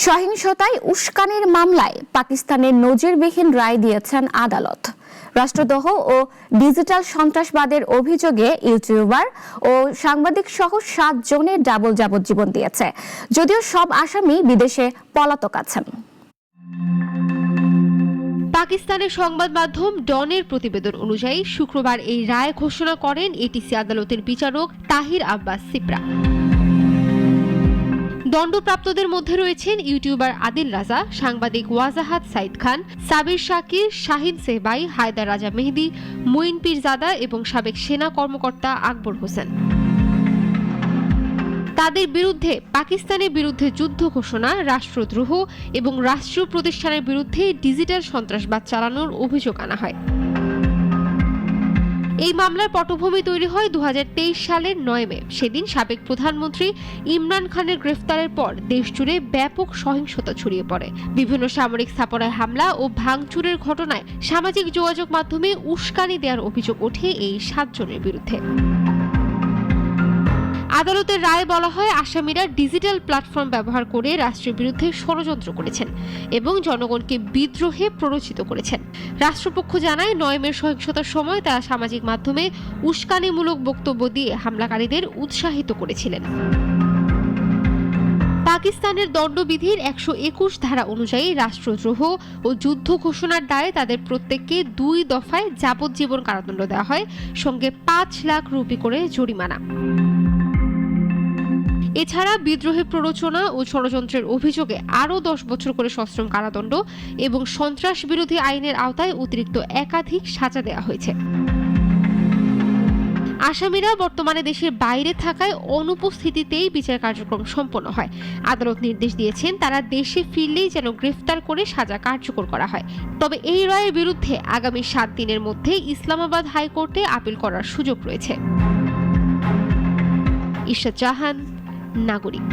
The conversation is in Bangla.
সহিংসতায় উস্কানির মামলায় পাকিস্তানের নজিরবিহীন রায় দিয়েছেন আদালত। রাষ্ট্রদ্রোহ ও ডিজিটাল সন্ত্রাসবাদের অভিযোগে ইউটিউবার ও সাংবাদিক সহ 7 জনের যাবজ্জীবন দিয়েছে, যদিও সব আসামি বিদেশে পলাতক আছেন। পাকিস্তানের সংবাদ মাধ্যম ডনের প্রতিবেদন অনুযায়ী শুক্রবার এই রায় ঘোষণা করেন এটিসি আদালতের বিচারক তাহির আব্বাস সিপ্রা। দণ্ডপ্রাপ্তদের মধ্যে রয়েছেন ইউটিউবার আদিল রাজা, সাংবাদিক ওয়াজাহাত সাইদ খান, সাবির শাকির, শাহিন সেহবাই, হায়দার রাজা মেহেদি, মুইন পীরজাদা এবং সাবেক সেনা কর্মকর্তা আকবর হোসেন। তাদের বিরুদ্ধে পাকিস্তানের বিরুদ্ধে যুদ্ধ ঘোষণা, রাষ্ট্রদ্রোহ এবং রাষ্ট্রীয় প্রতিষ্ঠানের বিরুদ্ধে ডিজিটাল সন্ত্রাসবাদ চালানোর অভিযোগ আনা হয়। এই মামলার পটভূমি তৈরি হয় 2023 সালের 9 মে। সেদিন সাবেক প্রধানমন্ত্রী ইমরান খানের গ্রেফতারের পর দেশজুড়ে ব্যাপক সহিংসতা ছড়িয়ে পড়ে। বিভিন্ন সামরিক স্থাপনায় হামলা ও ভাঙচুরের ঘটনায় সামাজিক যোগাযোগ মাধ্যমে উস্কানি দেওয়ার অভিযোগ ওঠে এই 7 জনের বিরুদ্ধে। আদালতের রায়ে বলা হয়, আসামিরা ডিজিটাল প্ল্যাটফর্ম ব্যবহার করে রাষ্ট্রের বিরুদ্ধে ষড়যন্ত্র করেছেন এবং জনগণকে বিদ্রোহে প্ররোচিত করেছেন। রাষ্ট্রপক্ষ জানায়, 9 মে সহিংসতার সময় তারা সামাজিক মাধ্যমে উস্কানিমূলক বক্তব্য দিয়ে হামলাকারীদের উৎসাহিত করেছিলেন। পাকিস্তানের দণ্ডবিধির 121 ধারা অনুযায়ী রাষ্ট্রদ্রোহ ও যুদ্ধ ঘোষণার দায়ে তাদের প্রত্যেককে 2 দফায় যাবজ্জীবন কারাদণ্ড দেওয়া হয়, সঙ্গে 5 লাখ রুপি করে জরিমানা। এছাড়া বিদ্রোহী প্ররোচনা ও ষড়যন্ত্রের অভিযোগে আরও 10 বছর করে সশ্রম কারাদণ্ড এবং সন্ত্রাস বিরোধী আইনের আওতায় অতিরিক্ত একাধিক সাজা দেওয়া হয়েছে। আসামিরা বর্তমানে দেশের বাইরে থাকায় অনুপস্থিতিতেই বিচার কার্যক্রম সম্পন্ন হয়। আদালত নির্দেশ দিয়েছেন, তারা দেশে ফিরলেই যেন গ্রেফতার করে সাজা কার্যকর করা হয়। তবে এই রায়ের বিরুদ্ধে আগামী 7 দিনের মধ্যে ইসলামাবাদ হাইকোর্টে আপিল করার সুযোগ রয়েছে। ইশরাত জাহান, নাগরিক।